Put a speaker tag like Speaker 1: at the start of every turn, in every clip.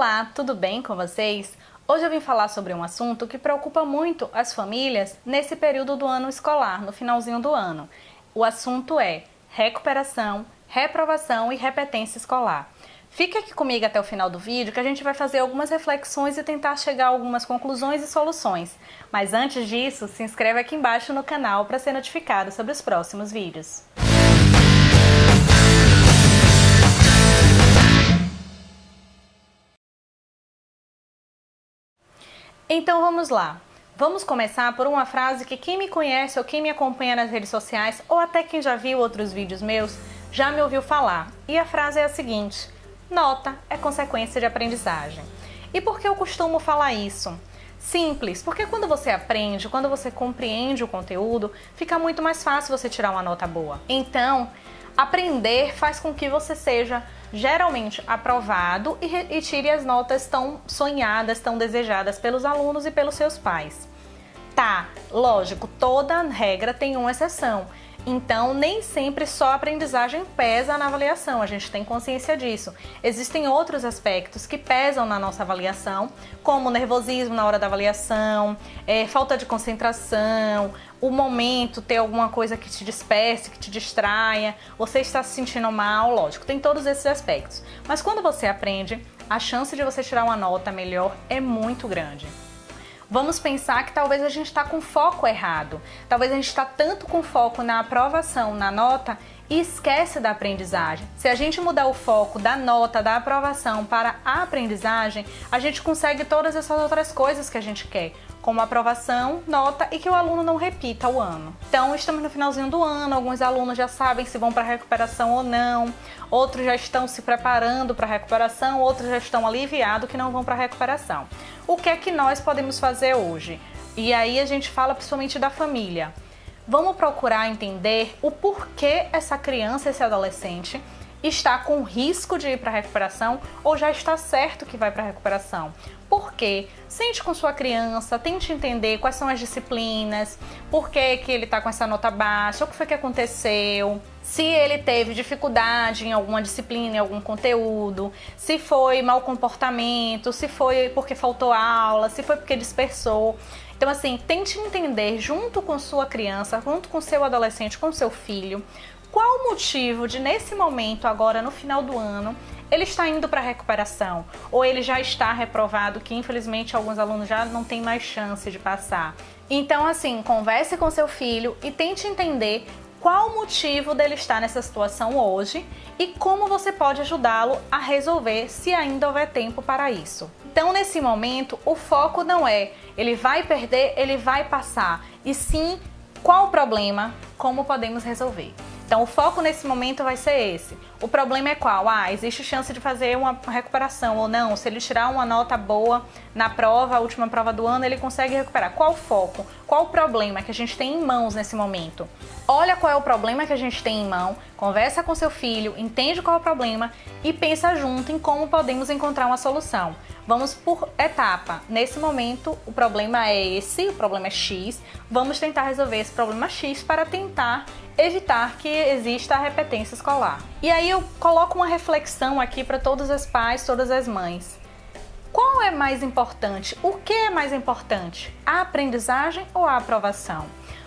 Speaker 1: Olá, tudo bem com vocês? Hoje eu vim falar sobre um assunto que preocupa muito as famílias nesse período do ano escolar, no finalzinho do ano. O assunto é recuperação, reprovação e repetência escolar. Fique aqui comigo até o final do vídeo que a gente vai fazer algumas reflexões e tentar chegar a algumas conclusões e soluções. Mas antes disso, se inscreve aqui embaixo no canal para ser notificado sobre os próximos vídeos. Então vamos lá. Vamos começar por uma frase que quem me conhece ou quem me acompanha nas redes sociais ou até quem já viu outros vídeos meus já me ouviu falar. E a frase é a seguinte: nota é consequência de aprendizagem. E por que eu costumo falar isso? Simples, porque quando você aprende, quando você compreende o conteúdo, fica muito mais fácil você tirar uma nota boa. Então, aprender faz com que você seja geralmente aprovado e tire as notas tão sonhadas, tão desejadas pelos alunos e pelos seus pais. Tá, lógico, toda regra tem uma exceção. Então, nem sempre só a aprendizagem pesa na avaliação, a gente tem consciência disso. Existem outros aspectos que pesam na nossa avaliação, como nervosismo na hora da avaliação, falta de concentração, o momento, ter alguma coisa que te disperse, que te distraia, você está se sentindo mal, lógico, tem todos esses aspectos. Mas quando você aprende, a chance de você tirar uma nota melhor é muito grande. Vamos pensar que talvez a gente está com foco errado. Talvez a gente está tanto com foco na aprovação, na nota, e esquece da aprendizagem. Se a gente mudar o foco da nota, da aprovação para a aprendizagem, a gente consegue todas essas outras coisas que a gente quer, como aprovação, nota e que o aluno não repita o ano. Então, estamos no finalzinho do ano, alguns alunos já sabem se vão para a recuperação ou não, outros já estão se preparando para a recuperação, outros já estão aliviados que não vão para a recuperação. O que é que nós podemos fazer hoje? E aí a gente fala principalmente da família. Vamos procurar entender o porquê essa criança, esse adolescente, está com risco de ir para a recuperação ou já está certo que vai para a recuperação. Por quê? Sente com sua criança, tente entender quais são as disciplinas, por que ele está com essa nota baixa, o que foi que aconteceu, se ele teve dificuldade em alguma disciplina, em algum conteúdo, se foi mau comportamento, se foi porque faltou aula, se foi porque dispersou. Então, assim, tente entender junto com sua criança, junto com seu adolescente, com seu filho, qual o motivo de, nesse momento, agora no final do ano, ele está indo para a recuperação ou ele já está reprovado, que infelizmente alguns alunos já não têm mais chance de passar. Então, assim, converse com seu filho e tente entender qual o motivo dele estar nessa situação hoje e como você pode ajudá-lo a resolver, se ainda houver tempo para isso. Então, nesse momento, o foco não é ele vai perder, ele vai passar, e sim qual o problema, como podemos resolver. Então, o foco nesse momento vai ser esse. O problema é qual? Existe chance de fazer uma recuperação ou não? Se ele tirar uma nota boa na prova, a última prova do ano, ele consegue recuperar. Qual o foco? Qual o problema que a gente tem em mãos nesse momento? Olha qual é o problema que a gente tem em mão, conversa com seu filho, entende qual é o problema e pensa junto em como podemos encontrar uma solução. Vamos por etapa. Nesse momento, o problema é esse, o problema é X. Vamos tentar resolver esse problema X para tentar evitar que exista a repetência escolar. E aí eu coloco uma reflexão aqui para todos os pais, todas as mães. Qual é mais importante? O que é mais importante? A aprendizagem ou a aprovação?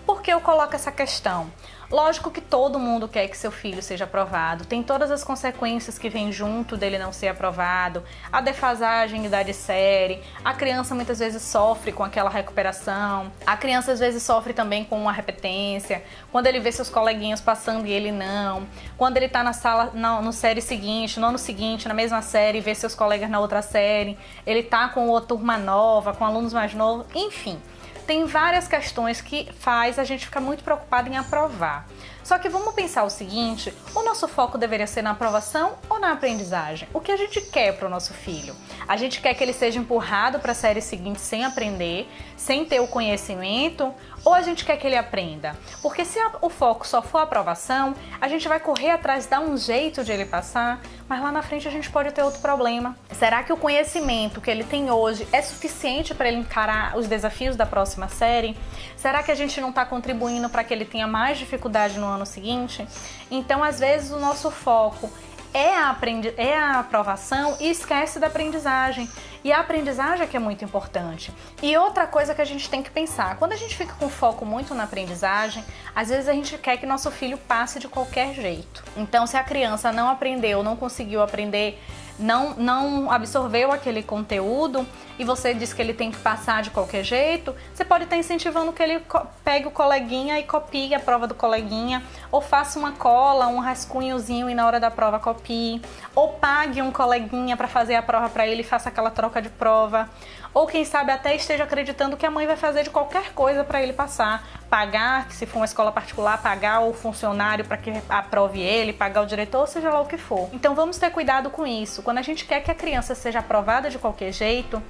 Speaker 1: Por que eu coloco essa questão? Lógico que todo mundo quer que seu filho seja aprovado, tem todas as consequências que vêm junto dele não ser aprovado, a defasagem em idade série, a criança muitas vezes sofre com aquela recuperação, a criança às vezes sofre também com uma repetência, quando ele vê seus coleguinhas passando e ele não, quando ele está na sala, no série seguinte, no ano seguinte, na mesma série, e vê seus colegas na outra série, ele está com outra turma nova, com alunos mais novos, enfim. Tem várias questões que faz a gente ficar muito preocupado em aprovar. Só que vamos pensar o seguinte, o nosso foco deveria ser na aprovação ou na aprendizagem? O que a gente quer para o nosso filho? A gente quer que ele seja empurrado para a série seguinte sem aprender, sem ter o conhecimento, ou a gente quer que ele aprenda? Porque se o foco só for a aprovação, a gente vai correr atrás, dar um jeito de ele passar, mas lá na frente a gente pode ter outro problema. Será que o conhecimento que ele tem hoje é suficiente para ele encarar os desafios da próxima série? Será que a gente não está contribuindo para que ele tenha mais dificuldade no ano seguinte? Então, às vezes, o nosso foco é a aprovação e esquece da aprendizagem. E a aprendizagem é que é muito importante. E outra coisa que a gente tem que pensar, quando a gente fica com foco muito na aprendizagem, às vezes a gente quer que nosso filho passe de qualquer jeito. Então, se a criança não aprendeu, não conseguiu aprender, não absorveu aquele conteúdo e você diz que ele tem que passar de qualquer jeito, você pode estar incentivando que ele pegue o coleguinha e copie a prova do coleguinha, ou faça uma cola, um rascunhozinho e na hora da prova copie, ou pague um coleguinha para fazer a prova para ele e faça aquela troca de prova, ou quem sabe até esteja acreditando que a mãe vai fazer de qualquer coisa para ele passar, pagar, se for uma escola particular, pagar o funcionário para que aprove ele, pagar o diretor, seja lá o que for. Então vamos ter cuidado com isso. Quando a gente quer que a criança seja aprovada de qualquer jeito,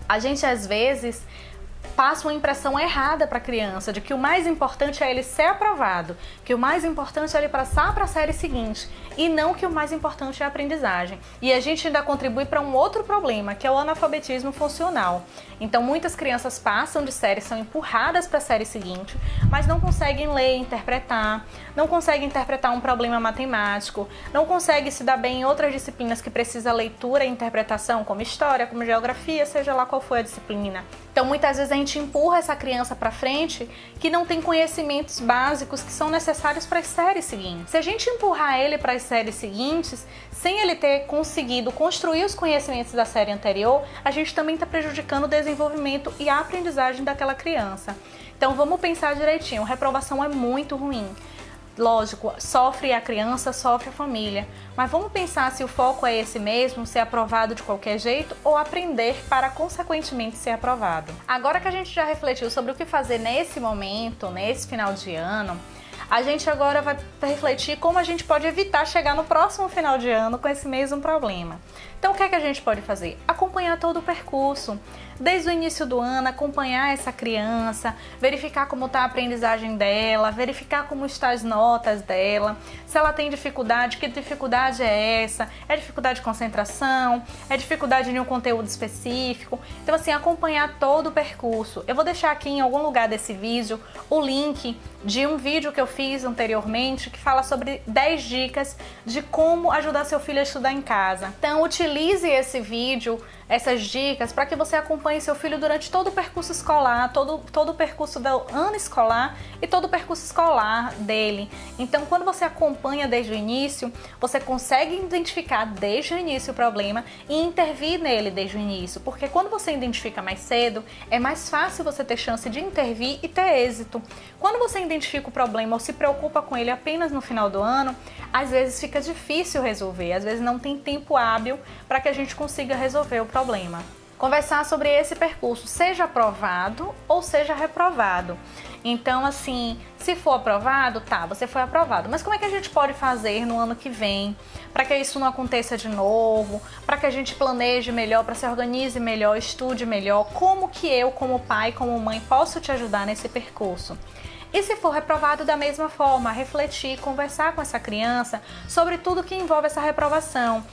Speaker 1: a gente às vezes passa uma impressão errada para a criança de que o mais importante é ele ser aprovado, que o mais importante é ele passar para a série seguinte e não que o mais importante é a aprendizagem. E a gente ainda contribui para um outro problema, que é o analfabetismo funcional. Então muitas crianças passam de série, são empurradas para a série seguinte, mas não conseguem ler e interpretar, não conseguem interpretar um problema matemático, não conseguem se dar bem em outras disciplinas que precisa leitura e interpretação, como história, como geografia, seja lá qual for a disciplina. Então muitas vezes a gente empurra essa criança para frente que não tem conhecimentos básicos que são necessários para as séries seguintes. Se a gente empurrar ele para as séries seguintes, sem ele ter conseguido construir os conhecimentos da série anterior, a gente também está prejudicando o desenvolvimento e a aprendizagem daquela criança. Então vamos pensar direitinho, reprovação é muito ruim. Lógico, sofre a criança, sofre a família, mas vamos pensar se o foco é esse mesmo, ser aprovado de qualquer jeito ou aprender para consequentemente ser aprovado. Agora que a gente já refletiu sobre o que fazer nesse momento, nesse final de ano, a gente agora vai refletir como a gente pode evitar chegar no próximo final de ano com esse mesmo problema. Então o que é que a gente pode fazer? Acompanhar todo o percurso. Desde o início do ano, acompanhar essa criança, verificar como está a aprendizagem dela, verificar como estão as notas dela, se ela tem dificuldade, que dificuldade é essa, é dificuldade de concentração, é dificuldade em um conteúdo específico. Então assim, acompanhar todo o percurso. Eu vou deixar aqui em algum lugar desse vídeo o link de um vídeo que eu fiz anteriormente que fala sobre 10 dicas de como ajudar seu filho a estudar em casa. Então utilize esse vídeo, essas dicas, para que você acompanhe seu filho durante todo o percurso escolar, todo o percurso do ano escolar e todo o percurso escolar dele. Então, quando você acompanha desde o início, você consegue identificar desde o início o problema e intervir nele desde o início, porque quando você identifica mais cedo, é mais fácil você ter chance de intervir e ter êxito. Quando você identifica o problema ou se preocupa com ele apenas no final do ano, às vezes fica difícil resolver, às vezes não tem tempo hábil para que a gente consiga resolver o problema. Conversar sobre esse percurso, seja aprovado ou seja reprovado. Então, assim, se for aprovado, tá, você foi aprovado. Mas como é que a gente pode fazer no ano que vem para que isso não aconteça de novo, para que a gente planeje melhor, para se organize melhor, estude melhor? Como que eu, como pai, como mãe, posso te ajudar nesse percurso? E se for reprovado, da mesma forma, refletir, conversar com essa criança sobre tudo que envolve essa reprovação.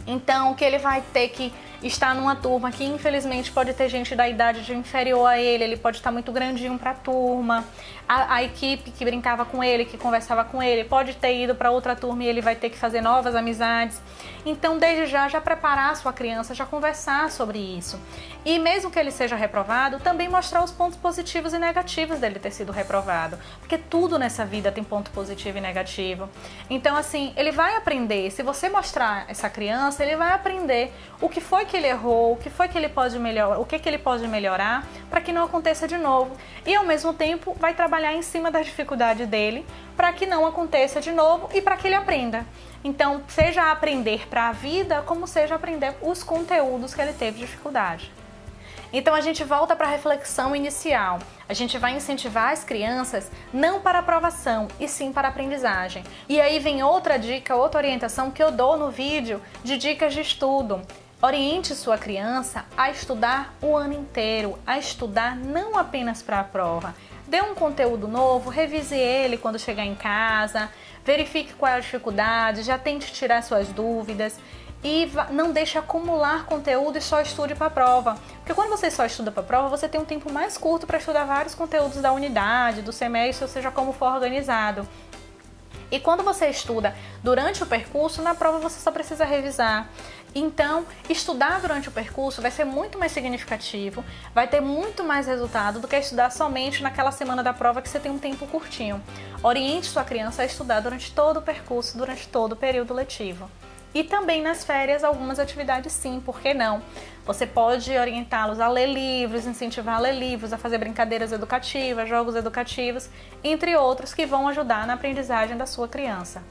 Speaker 1: Então, que ele vai ter que estar numa turma que infelizmente pode ter gente da idade de inferior a ele pode estar muito grandinho para a turma, a equipe que brincava com ele, que conversava com ele, pode ter ido para outra turma e ele vai ter que fazer novas amizades. Então, desde já preparar a sua criança, já conversar sobre isso. E mesmo que ele seja reprovado, também mostrar os pontos positivos e negativos dele ter sido reprovado, porque tudo nessa vida tem ponto positivo e negativo. Então, assim, ele vai aprender, se você mostrar essa criança, ele vai aprender o que foi que ele errou, o que foi que ele pode melhorar, o que ele pode melhorar para que não aconteça de novo. E ao mesmo tempo vai trabalhar em cima da dificuldade dele para que não aconteça de novo e para que ele aprenda. Então, seja aprender para a vida, como seja aprender os conteúdos que ele teve dificuldade. Então a gente volta para a reflexão inicial. A gente vai incentivar as crianças não para aprovação, e sim para aprendizagem. E aí vem outra dica, outra orientação que eu dou no vídeo de dicas de estudo. Oriente sua criança a estudar o ano inteiro, a estudar não apenas para a prova. Dê um conteúdo novo, revise ele quando chegar em casa, verifique qual é a dificuldade, já tente tirar suas dúvidas. E não deixe acumular conteúdo e só estude para a prova. Porque quando você só estuda para a prova, você tem um tempo mais curto para estudar vários conteúdos da unidade, do semestre, ou seja, como for organizado. E quando você estuda durante o percurso, na prova você só precisa revisar. Então, estudar durante o percurso vai ser muito mais significativo, vai ter muito mais resultado do que estudar somente naquela semana da prova que você tem um tempo curtinho. Oriente sua criança a estudar durante todo o percurso, durante todo o período letivo. E também nas férias, algumas atividades sim, por que não? Você pode orientá-los a ler livros, incentivar a ler livros, a fazer brincadeiras educativas, jogos educativos, entre outros que vão ajudar na aprendizagem da sua criança.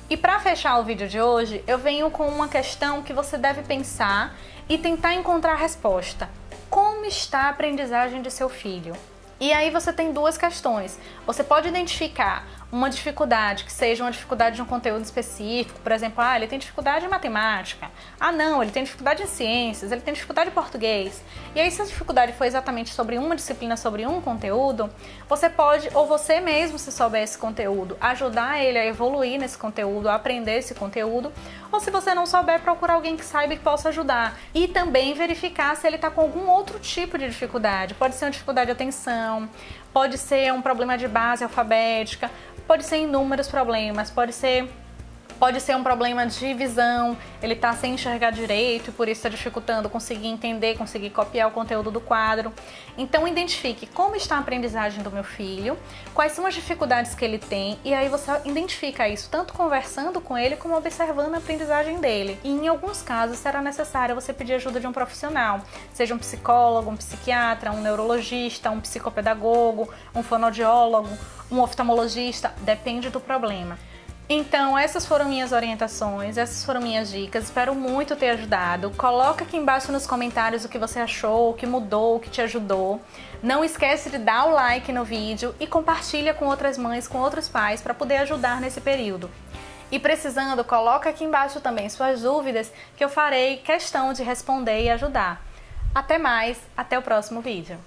Speaker 1: E para fechar o vídeo de hoje, eu venho com uma questão que você deve pensar e tentar encontrar a resposta. Como está a aprendizagem de seu filho? E aí você tem duas questões. Você pode identificar uma dificuldade, que seja uma dificuldade de um conteúdo específico, por exemplo, ele tem dificuldade em matemática, não, ele tem dificuldade em ciências, ele tem dificuldade em português. E aí se a dificuldade foi exatamente sobre uma disciplina, sobre um conteúdo, você pode, ou você mesmo, se souber esse conteúdo, ajudar ele a evoluir nesse conteúdo, a aprender esse conteúdo, ou se você não souber, procurar alguém que saiba e que possa ajudar. E também verificar se ele está com algum outro tipo de dificuldade. Pode ser uma dificuldade de atenção, pode ser um problema de base alfabética, pode ser inúmeros problemas, pode ser um problema de visão, ele está sem enxergar direito e por isso está dificultando conseguir entender, conseguir copiar o conteúdo do quadro. Então identifique como está a aprendizagem do meu filho, quais são as dificuldades que ele tem e aí você identifica isso tanto conversando com ele como observando a aprendizagem dele. E em alguns casos será necessário você pedir ajuda de um profissional, seja um psicólogo, um psiquiatra, um neurologista, um psicopedagogo, um fonoaudiólogo, um oftalmologista, depende do problema. Então, essas foram minhas orientações, essas foram minhas dicas, espero muito ter ajudado. Coloca aqui embaixo nos comentários o que você achou, o que mudou, o que te ajudou. Não esquece de dar o like no vídeo e compartilha com outras mães, com outros pais, para poder ajudar nesse período. E precisando, coloca aqui embaixo também suas dúvidas, que eu farei questão de responder e ajudar. Até mais, até o próximo vídeo.